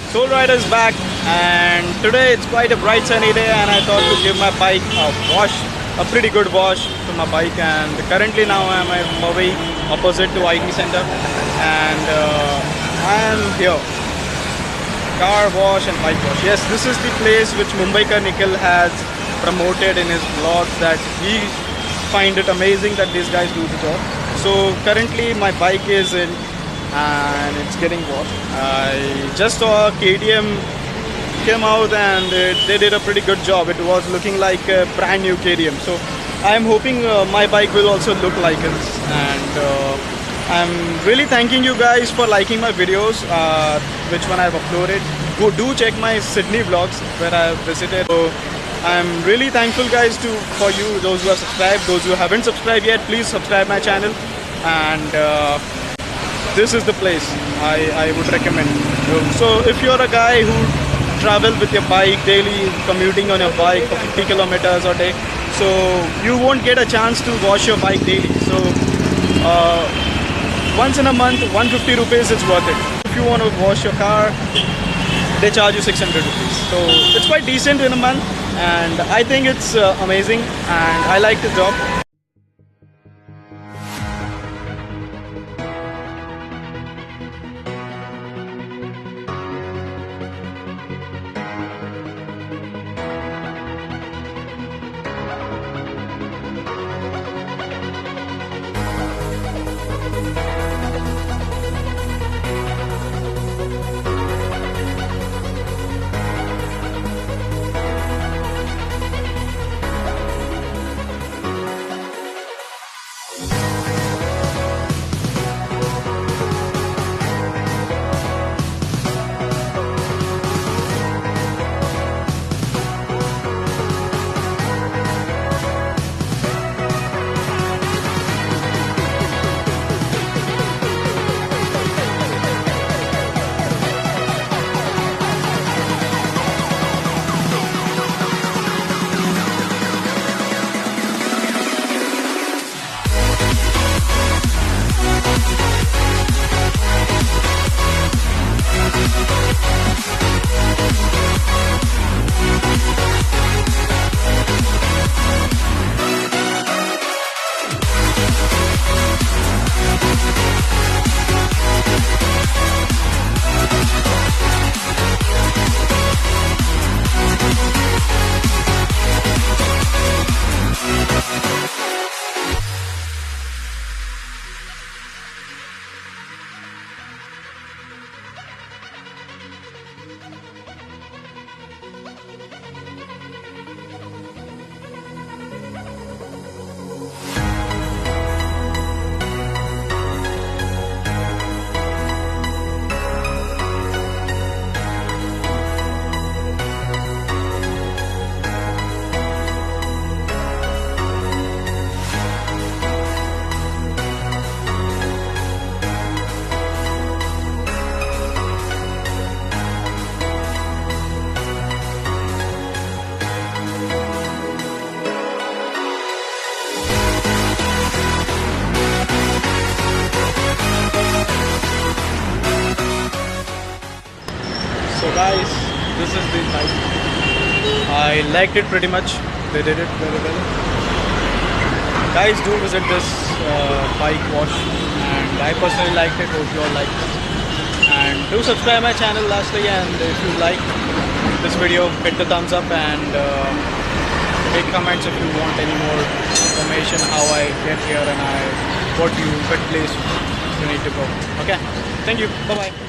Soul Rider is back, and today it's quite a bright sunny day, and I thought to give my bike a wash, a pretty good wash to my bike. And currently now I am at Powai, opposite to IT Center, and I am here. Car wash and bike wash. Yes, this is the place which MUMBIKER NIKHIL has promoted in his vlogs, that he find it amazing that these guys do the job. So currently my bike is in and it's getting washed. I just saw KTM came out and they did a pretty good job. It was looking like a brand new KTM. So I am hoping my bike will also look like it. And I'm really thanking you guys for liking my videos, which one I've uploaded. Go do check my Sydney vlogs where I've visited. So I'm really thankful guys for you, those who have subscribed. Those who haven't subscribed yet, please subscribe my channel. And this is the place I would recommend. So if you're a guy who travel with your bike daily, commuting on your bike for 50 kilometers a day, so you won't get a chance to wash your bike daily. So once in a month, 150 rupees is worth it. If you want to wash your car, they charge you 600 rupees. So it's quite decent in a month, and I think it's amazing, and I like the job. So guys, this is the bike. I liked it pretty much. They did it very well. Guys, do visit this bike wash, and I personally liked it. Hope you all liked it. And do subscribe my channel lastly, and if you like this video, hit the thumbs up, and make comments if you want any more information how I get here and what place you need to go. Okay, thank you. Bye bye.